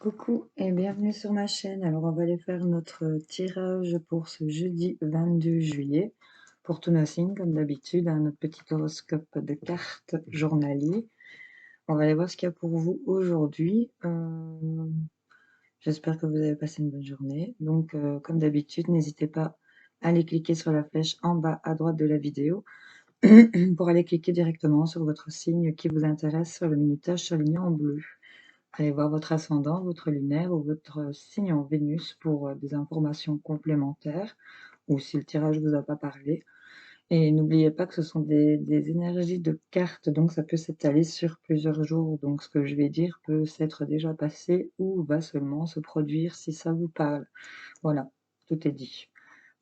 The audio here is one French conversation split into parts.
Coucou et bienvenue sur ma chaîne. Alors on va aller faire notre tirage pour ce jeudi 22 juillet pour tous nos signes comme d'habitude, notre petit horoscope de cartes journalier. On va aller voir ce qu'il y a pour vous aujourd'hui. J'espère que vous avez passé une bonne journée. Donc comme d'habitude, n'hésitez pas à aller cliquer sur la flèche en bas à droite de la vidéo pour aller cliquer directement sur votre signe qui vous intéresse sur le minutage surligné en bleu. Allez voir votre ascendant, votre lunaire ou votre signe en Vénus pour des informations complémentaires ou si le tirage vous a pas parlé. Et n'oubliez pas que ce sont des énergies de cartes, donc ça peut s'étaler sur plusieurs jours. Donc ce que je vais dire peut s'être déjà passé ou va seulement se produire si ça vous parle. Voilà, tout est dit.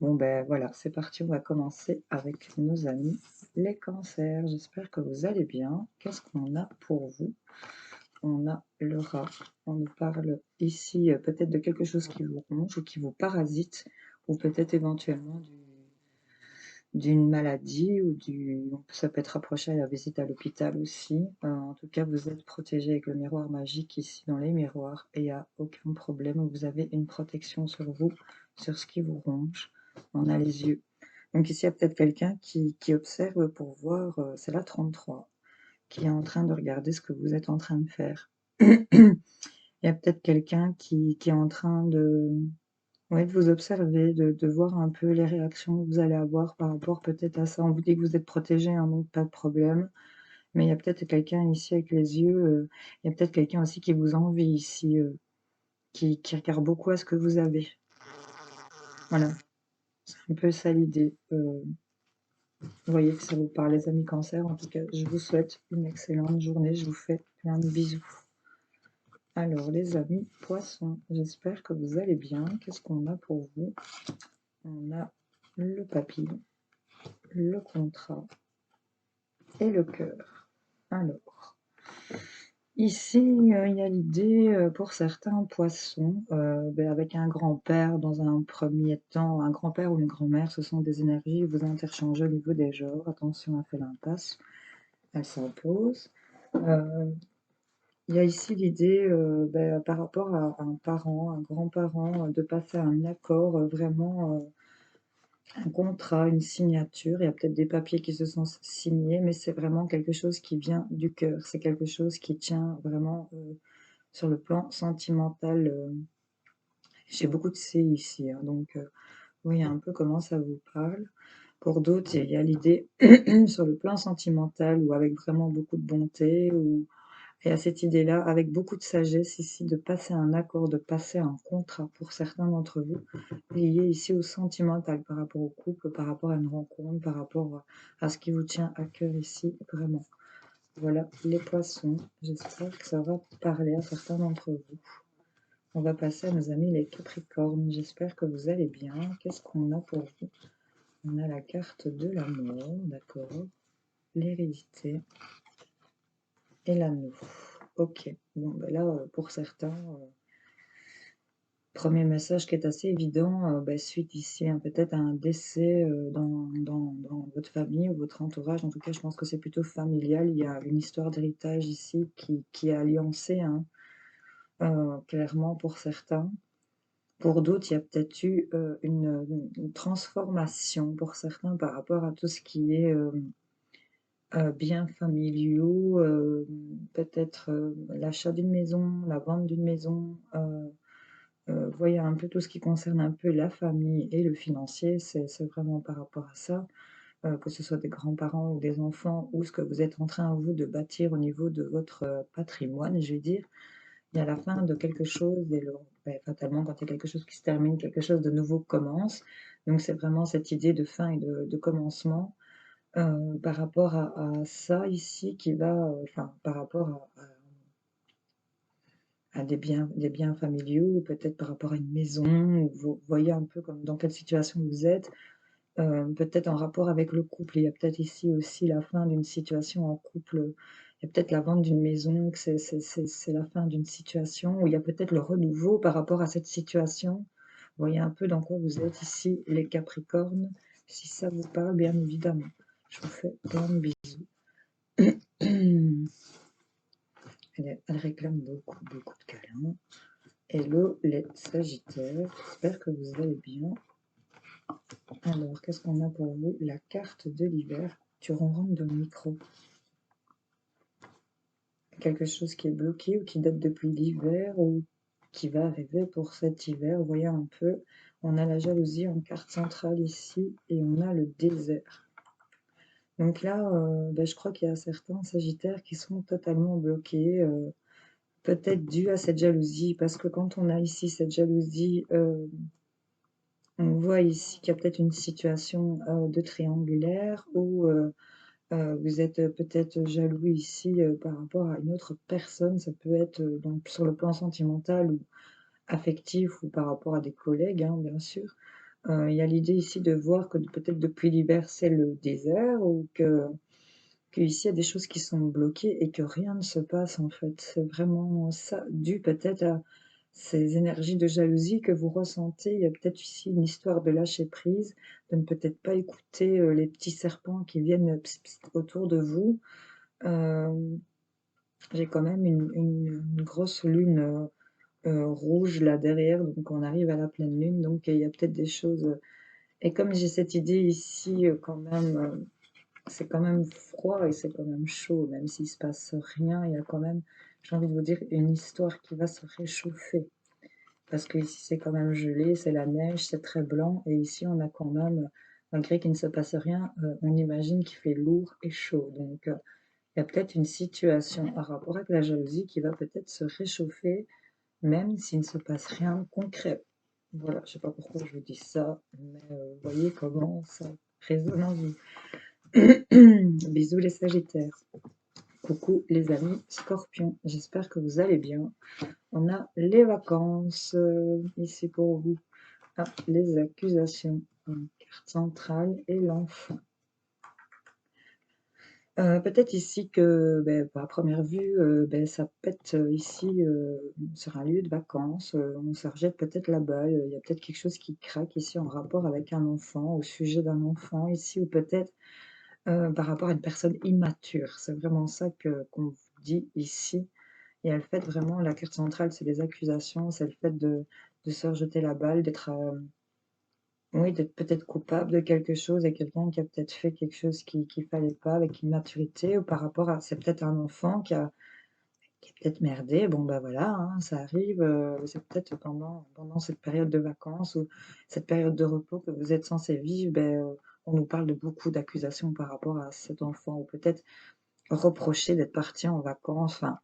Bon ben voilà, c'est parti, on va commencer avec nos amis les cancers. J'espère que vous allez bien. Qu'est-ce qu'on a pour vous? On a le rat. On nous parle ici peut-être de quelque chose qui vous ronge ou qui vous parasite, ou peut-être éventuellement d'une maladie ou ça peut être rapproché à la visite à l'hôpital aussi. En tout cas, vous êtes protégé avec le miroir magique ici dans les miroirs et il n'y a aucun problème. Vous avez une protection sur vous, sur ce qui vous ronge. On a les yeux. Donc ici, il y a peut-être quelqu'un qui observe pour voir, c'est la 33, qui est en train de regarder ce que vous êtes en train de faire. Il y a peut-être quelqu'un qui est en train ouais, de vous observer, de voir un peu les réactions que vous allez avoir par rapport peut-être à ça. On vous dit que vous êtes protégé, hein, donc pas de problème. Mais il y a peut-être quelqu'un ici avec les yeux, il y a peut-être quelqu'un aussi qui vous envie ici, qui regarde beaucoup à ce que vous avez. Voilà, c'est un peu ça l'idée. Vous voyez que ça vous parle, les amis cancers. En tout cas, je vous souhaite une excellente journée. Je vous fais plein de bisous. Alors, les amis poissons, j'espère que vous allez bien. Qu'est-ce qu'on a pour vous? On a le papillon, le contrat et le cœur. Alors, ici, il y a l'idée pour certains poissons, avec un grand-père dans un premier temps, un grand-père ou une grand-mère, ce sont des énergies, vous interchangez au niveau des genres. Attention, elle fait l'impasse, elle s'impose. Il y a ici l'idée, par rapport à un parent, un grand-parent, de passer à un accord, vraiment, un contrat, une signature. Il y a peut-être des papiers qui se sont signés, mais c'est vraiment quelque chose qui vient du cœur. C'est quelque chose qui tient vraiment, sur le plan sentimental. J'ai beaucoup de C ici, hein, donc vous voyez un peu comment ça vous parle. Pour d'autres, il y a l'idée sur le plan sentimental ou avec vraiment beaucoup de bonté ou et à cette idée-là, avec beaucoup de sagesse ici, de passer un accord, de passer un contrat pour certains d'entre vous, lié ici au sentimental par rapport au couple, par rapport à une rencontre, par rapport à ce qui vous tient à cœur ici, vraiment. Voilà, les poissons, j'espère que ça va parler à certains d'entre vous. On va passer à nos amis les capricornes, j'espère que vous allez bien. Qu'est-ce qu'on a pour vous? On a la carte de l'amour, d'accord, l'hérédité et l'anneau. Ok, bon, ben là, pour certains, premier message qui est assez évident, suite ici, hein, peut-être à un décès dans votre famille ou votre entourage. En tout cas, je pense que c'est plutôt familial. Il y a une histoire d'héritage ici qui est alliancée, hein, clairement pour certains. Pour d'autres, il y a peut-être eu une transformation pour certains par rapport à tout ce qui est biens familiaux, peut-être l'achat d'une maison, la vente d'une maison. Voyez un peu tout ce qui concerne un peu la famille et le financier, c'est vraiment par rapport à ça, que ce soit des grands-parents ou des enfants ou ce que vous êtes en train, vous, de bâtir au niveau de votre patrimoine, je vais dire. Il y a la fin de quelque chose et fatalement, quand il y a quelque chose qui se termine, quelque chose de nouveau commence. Donc c'est vraiment cette idée de fin et de commencement par rapport à ça ici qui va, par rapport à des biens familiaux, ou peut-être par rapport à une maison, ou vous voyez un peu comme dans quelle situation vous êtes, peut-être en rapport avec le couple. Il y a peut-être ici aussi la fin d'une situation en couple. Il y a peut-être la vente d'une maison, que c'est la fin d'une situation, ou il y a peut-être le renouveau par rapport à cette situation. Vous voyez un peu dans quoi vous êtes ici, les Capricornes, si ça vous parle, bien évidemment. Je vous fais plein de bisous. Elle réclame beaucoup, beaucoup de câlins. Hello les Sagittaires, j'espère que vous allez bien. Alors, qu'est-ce qu'on a pour vous? La carte de l'hiver. Tu ronronnes dans le micro. Quelque chose qui est bloqué ou qui date depuis l'hiver ou qui va arriver pour cet hiver. Vous voyez un peu, on a la jalousie en carte centrale ici et on a le désert. Donc là, je crois qu'il y a certains Sagittaires qui sont totalement bloqués, peut-être dû à cette jalousie, parce que quand on a ici cette jalousie, on voit ici qu'il y a peut-être une situation de triangulaire où vous êtes peut-être jaloux ici par rapport à une autre personne. Ça peut être donc sur le plan sentimental ou affectif ou par rapport à des collègues, hein, bien sûr. Il y a l'idée ici de voir que peut-être depuis l'hiver c'est le désert ou que ici il y a des choses qui sont bloquées et que rien ne se passe en fait. C'est vraiment ça, dû peut-être à ces énergies de jalousie que vous ressentez. Il y a peut-être ici une histoire de lâcher prise, de ne peut-être pas écouter les petits serpents qui viennent autour de vous. J'ai quand même une grosse lune rouge là derrière, donc on arrive à la pleine lune, donc il y a peut-être des choses. Et comme j'ai cette idée ici, quand même, c'est quand même froid et c'est quand même chaud, même s'il se passe rien, il y a quand même, j'ai envie de vous dire, une histoire qui va se réchauffer. Parce que ici c'est quand même gelé, c'est la neige, c'est très blanc, et ici on a quand même, malgré qu'il ne se passe rien, on imagine qu'il fait lourd et chaud. Donc il y a peut-être une situation par rapport avec la jalousie qui va peut-être se réchauffer, même s'il ne se passe rien de concret. Voilà, je ne sais pas pourquoi je vous dis ça, mais vous voyez comment ça résonne en vous. Bisous les Sagittaires. Coucou les amis Scorpions, j'espère que vous allez bien. On a les vacances ici pour vous. Ah, les accusations, carte centrale et l'enfant. Peut-être ici que, à première vue, ça pète ici sur un lieu de vacances. On se rejette peut-être la balle. Il y a peut-être quelque chose qui craque ici en rapport avec un enfant, au sujet d'un enfant ici, ou peut-être par rapport à une personne immature. C'est vraiment ça qu'on vous dit ici. Et elle fait vraiment, la carte centrale, c'est les accusations, c'est le fait de se rejeter la balle, d'être oui, d'être peut-être coupable de quelque chose et quelqu'un qui a peut-être fait quelque chose qu'il fallait pas avec immaturité ou par rapport à, c'est peut-être un enfant qui a peut-être merdé. Bon, bah voilà, hein, ça arrive. C'est peut-être pendant cette période de vacances ou cette période de repos que vous êtes censé vivre, on nous parle de beaucoup d'accusations par rapport à cet enfant ou peut-être reprocher d'être parti en vacances. Enfin,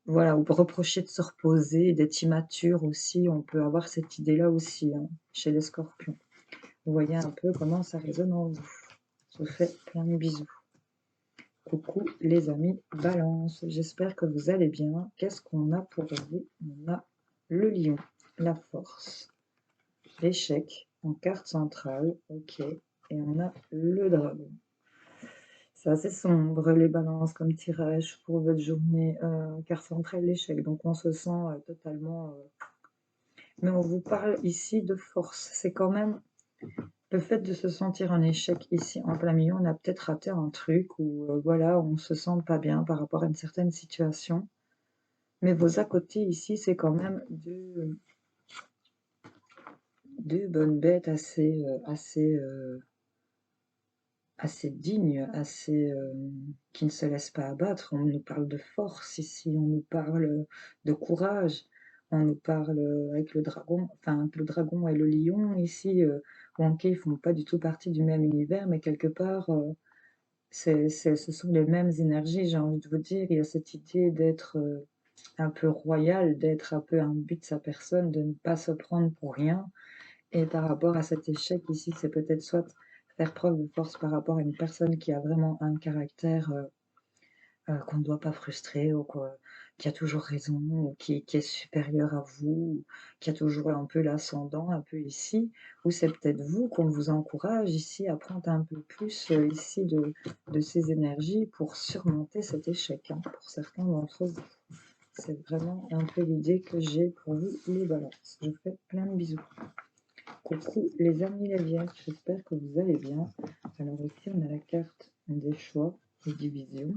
voilà, ou reprocher de se reposer, d'être immature aussi, on peut avoir cette idée-là aussi, hein, chez les scorpions. Vous voyez un peu comment ça résonne en vous. Je vous fais plein de bisous. Coucou les amis Balance, j'espère que vous allez bien. Qu'est-ce qu'on a pour vous? On a le lion, la force, l'échec en carte centrale, ok, et on a le dragon. C'est assez sombre les balances comme tirage pour votre journée, carte centrale, l'échec, donc on se sent totalement... Mais on vous parle ici de force, c'est quand même le fait de se sentir en échec ici en plein milieu. On a peut-être raté un truc ou voilà, on se sent pas bien par rapport à une certaine situation. Mais vos à côté ici, c'est quand même deux bonnes bêtes assez dignes, qui ne se laissent pas abattre. On nous parle de force ici, on nous parle de courage, on nous parle avec le dragon, enfin le dragon et le lion ici, ok, ils font pas du tout partie du même univers, mais quelque part, ce sont les mêmes énergies, j'ai envie de vous dire. Il y a cette idée d'être un peu royal, d'être un peu un but de sa personne, de ne pas se prendre pour rien. Et par rapport à cet échec ici, c'est peut-être soit faire preuve de force par rapport à une personne qui a vraiment un caractère qu'on ne doit pas frustrer, ou qui a toujours raison, ou qui est supérieur à vous, ou qui a toujours un peu l'ascendant, un peu ici, ou c'est peut-être vous qu'on vous encourage ici à prendre un peu plus ici de ces énergies pour surmonter cet échec, hein, pour certains d'entre vous. C'est vraiment un peu l'idée que j'ai pour vous les balances. Je vous fais plein de bisous. Coucou les amis les vierges, j'espère que vous allez bien. Alors ici on a la carte des choix et divisions,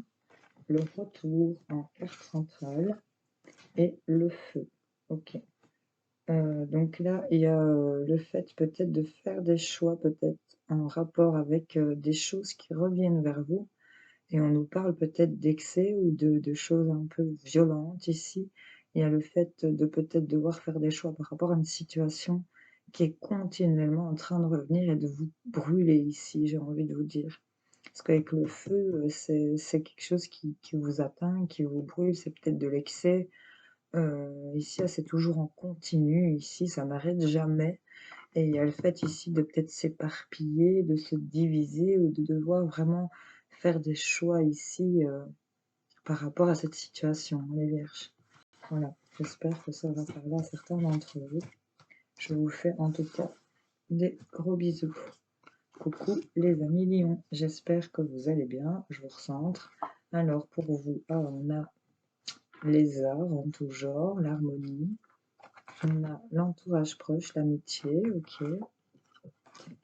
le retour en carte centrale et le feu. OK. Donc là, il y a, le fait peut-être de faire des choix, peut-être en rapport avec, des choses qui reviennent vers vous et on nous parle peut-être d'excès ou de choses un peu violentes ici. Il y a le fait de peut-être devoir faire des choix par rapport à une situation qui est continuellement en train de revenir et de vous brûler ici, j'ai envie de vous dire. Parce qu'avec le feu, c'est quelque chose qui vous atteint, qui vous brûle, c'est peut-être de l'excès. Ici, c'est toujours en continu, ici, ça n'arrête jamais et il y a le fait ici de peut-être s'éparpiller, de se diviser ou de devoir vraiment faire des choix ici, par rapport à cette situation, les vierges. Voilà, j'espère que ça va parler à certains d'entre vous. Je vous fais en tout cas des gros bisous. Coucou les amis lions, j'espère que vous allez bien, je vous recentre. Alors pour vous, on a les arts en tout genre, l'harmonie, on a l'entourage proche, l'amitié, ok,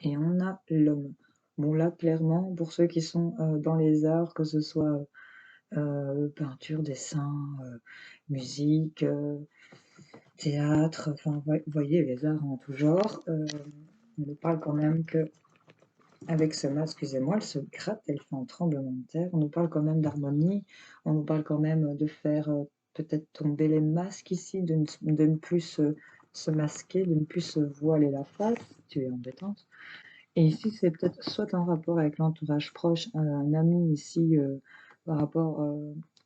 et on a l'homme. Bon là, clairement, pour ceux qui sont dans les arts, que ce soit peinture, dessin, musique, théâtre, enfin, vous voyez, les arts en tout genre, on nous parle quand même que avec ce masque, excusez-moi, elle se gratte, elle fait un tremblement de terre. On nous parle quand même d'harmonie, on nous parle quand même de faire peut-être tomber les masques ici, de ne plus se masquer, de ne plus se voiler la face. Tu es embêtante. Et ici, c'est peut-être soit en rapport avec l'entourage proche, un ami ici, par rapport,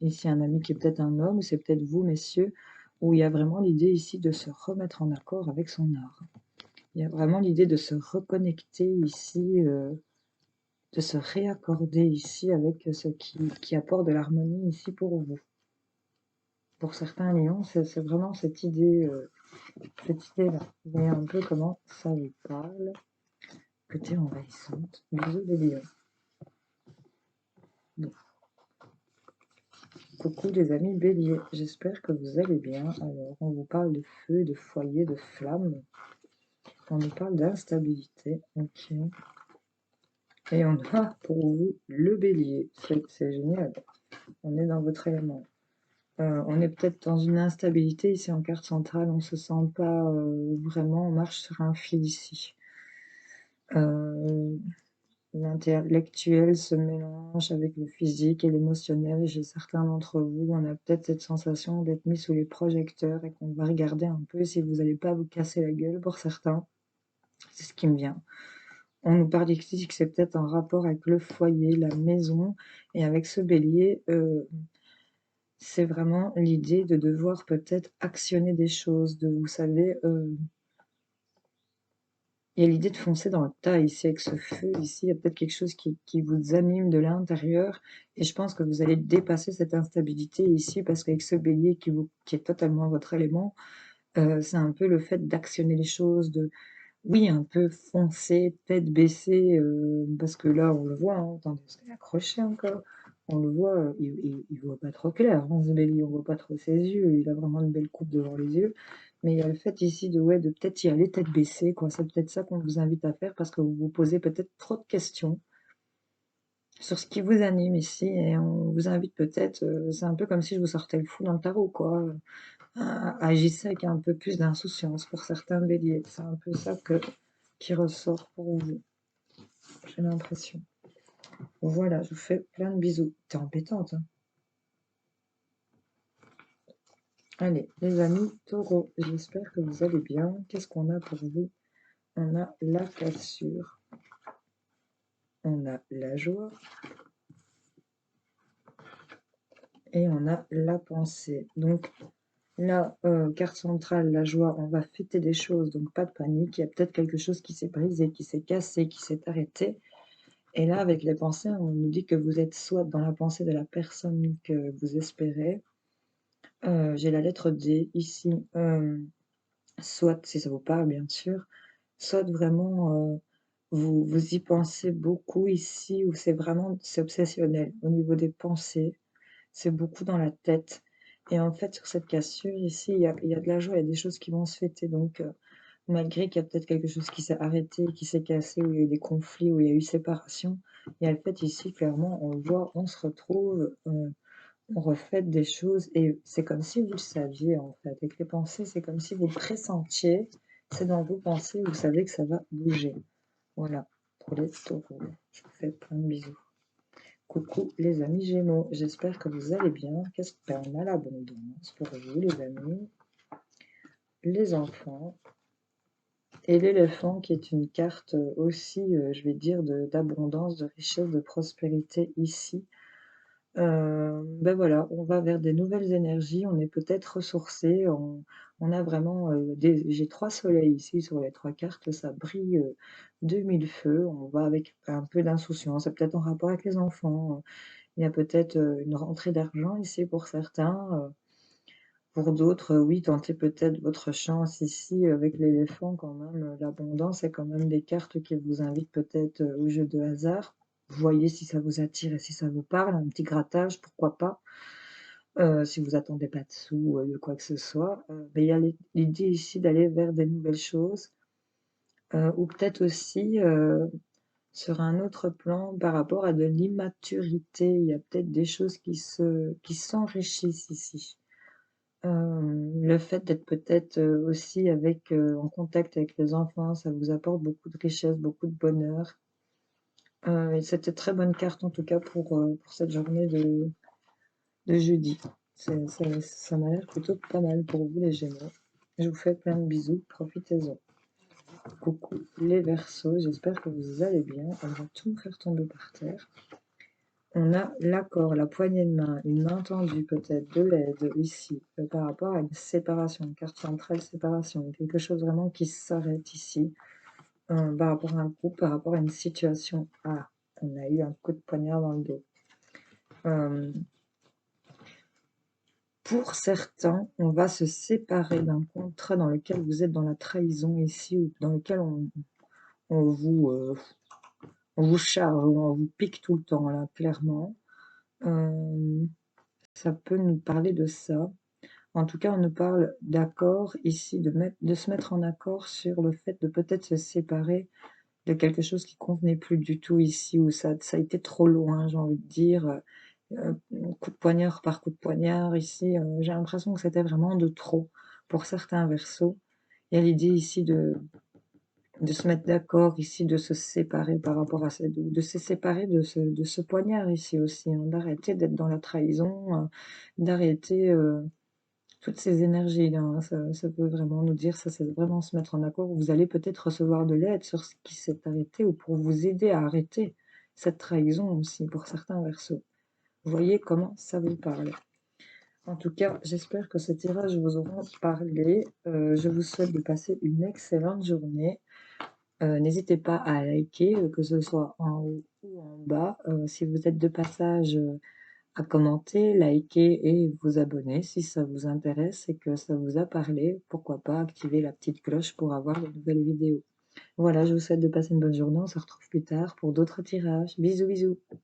ici, un ami qui est peut-être un homme, ou c'est peut-être vous, messieurs, où il y a vraiment l'idée ici de se remettre en accord avec son art. Il y a vraiment l'idée de se reconnecter ici, de se réaccorder ici avec ce qui apporte de l'harmonie ici pour vous. Pour certains lions, c'est vraiment cette idée-là. Vous voyez un peu comment ça vous parle. Côté envahissante. Bisous les lions. Bon. Coucou les amis béliers, j'espère que vous allez bien. Alors, on vous parle de feu, de foyer, de flamme. On nous parle d'instabilité. Ok. Et on a pour vous le bélier. C'est génial. On est dans votre élément. On est peut-être dans une instabilité ici en carte centrale, on se sent pas vraiment, on marche sur un fil ici. L'intellectuel se mélange avec le physique et l'émotionnel. Et chez certains d'entre vous, on a peut-être cette sensation d'être mis sous les projecteurs et qu'on va regarder un peu si vous n'allez pas vous casser la gueule pour certains. C'est ce qui me vient. On nous parle ici que c'est peut-être en rapport avec le foyer, la maison, et avec ce bélier, c'est vraiment l'idée de devoir peut-être actionner des choses, de, vous savez, il y a l'idée de foncer dans le tas ici avec ce feu, ici, il y a peut-être quelque chose qui vous anime de l'intérieur, et je pense que vous allez dépasser cette instabilité ici, parce qu'avec ce bélier qui est totalement votre élément, c'est un peu le fait d'actionner les choses, de, oui, un peu foncer, tête baissée, parce que là, on le voit, hein, attendez, parce qu'elle est accrochée encore. On le voit, il voit pas trop clair, hein, ce bélier, on voit pas trop ses yeux, il a vraiment une belle coupe devant les yeux. Mais il y a le fait ici de, ouais, de peut-être y aller tête baissée, quoi. C'est peut-être ça qu'on vous invite à faire parce que vous vous posez peut-être trop de questions sur ce qui vous anime ici et on vous invite peut-être, c'est un peu comme si je vous sortais le fou dans le tarot, quoi. Agissez avec un peu plus d'insouciance pour certains béliers. C'est un peu ça qui ressort pour vous, j'ai l'impression. Voilà, je vous fais plein de bisous. T'es embêtante, hein. Allez, les amis taureaux, j'espère que vous allez bien. Qu'est-ce qu'on a pour vous? On a la cassure, on a la joie et on a la pensée. Donc, la carte centrale, la joie, on va fêter des choses, donc pas de panique. Il y a peut-être quelque chose qui s'est brisé, qui s'est cassé, qui s'est arrêté. Et là, avec les pensées, on nous dit que vous êtes soit dans la pensée de la personne que vous espérez. J'ai la lettre D ici, soit, si ça vous parle, bien sûr, soit vraiment, vous y pensez beaucoup ici, ou c'est obsessionnel au niveau des pensées, c'est beaucoup dans la tête. Et en fait, sur cette cassure ici, il y a de la joie, il y a des choses qui vont se fêter. Donc, malgré qu'il y a peut-être quelque chose qui s'est arrêté, qui s'est cassé, où il y a eu des conflits, où il y a eu séparation, il y a le fait ici, clairement, on le voit, on se retrouve, on refait des choses et c'est comme si vous le saviez, en fait. Avec les pensées, c'est comme si vous le pressentiez. C'est dans vos pensées, vous savez que ça va bouger. Voilà, pour les taureaux. Je vous fais plein de bisous. Coucou les amis Gémeaux, j'espère que vous allez bien. Qu'est-ce qu'on a l'abondance pour vous les amis, les enfants et l'éléphant qui est une carte aussi, je vais dire, d'abondance, de richesse, de prospérité ici. Ben voilà, on va vers des nouvelles énergies, on est peut-être ressourcé, on a vraiment j'ai 3 soleils ici sur les 3 cartes, ça brille de mille feux, on va avec un peu d'insouciance, c'est peut-être en rapport avec les enfants, il y a peut-être une rentrée d'argent ici pour certains, pour d'autres, oui, tentez peut-être votre chance ici avec l'éléphant quand même, l'abondance est quand même des cartes qui vous invitent peut-être au jeu de hasard. Voyez si ça vous attire et si ça vous parle, un petit grattage, pourquoi pas. Si vous attendez pas de sous, de quoi que ce soit. Mais il y a l'idée ici d'aller vers des nouvelles choses, ou peut-être aussi sur un autre plan par rapport à de l'immaturité. Il y a peut-être des choses qui s'enrichissent ici. Le fait d'être peut-être aussi en contact avec les enfants, ça vous apporte beaucoup de richesse, beaucoup de bonheur. Et c'était très bonne carte en tout cas pour cette journée de jeudi. Ça m'a l'air plutôt pas mal pour vous les Gémeaux. Je vous fais plein de bisous, profitez-en. Coucou les Verseaux, j'espère que vous allez bien. On va tout me faire tomber par terre. On a l'accord, la poignée de main, une main tendue peut-être, de l'aide ici, par rapport à une séparation, une carte centrale séparation, quelque chose vraiment qui s'arrête ici, par rapport à un groupe, par rapport à une situation. Ah, on a eu un coup de poignard dans le dos. Pour certains, on va se séparer d'un contrat dans lequel vous êtes dans la trahison ici, ou dans lequel on vous charge, ou on vous pique tout le temps, là, clairement. Ça peut nous parler de ça. En tout cas, on nous parle d'accord ici, de se mettre en accord sur le fait de peut-être se séparer de quelque chose qui convenait plus du tout ici, où ça a été trop loin, j'ai envie de dire. Coup de poignard par coup de poignard ici, j'ai l'impression que c'était vraiment de trop pour certains Verseaux. Il y a l'idée ici de se mettre d'accord ici, de se séparer par rapport à de se séparer de ce poignard ici aussi, hein, d'arrêter d'être dans la trahison, d'arrêter toutes ces énergies-là, hein. Ça peut vraiment nous dire, ça c'est vraiment se mettre en accord. Vous allez peut-être recevoir de l'aide sur ce qui s'est arrêté ou pour vous aider à arrêter cette trahison aussi pour certains Verseaux. Vous voyez comment ça vous parle. En tout cas, j'espère que ce tirage vous aura parlé. Je vous souhaite de passer une excellente journée. N'hésitez pas à liker, que ce soit en haut ou en bas. Si vous êtes de passage, à commenter, liker et vous abonner si ça vous intéresse et que ça vous a parlé. Pourquoi pas activer la petite cloche pour avoir de nouvelles vidéos. Voilà, je vous souhaite de passer une bonne journée. On se retrouve plus tard pour d'autres tirages. Bisous, bisous.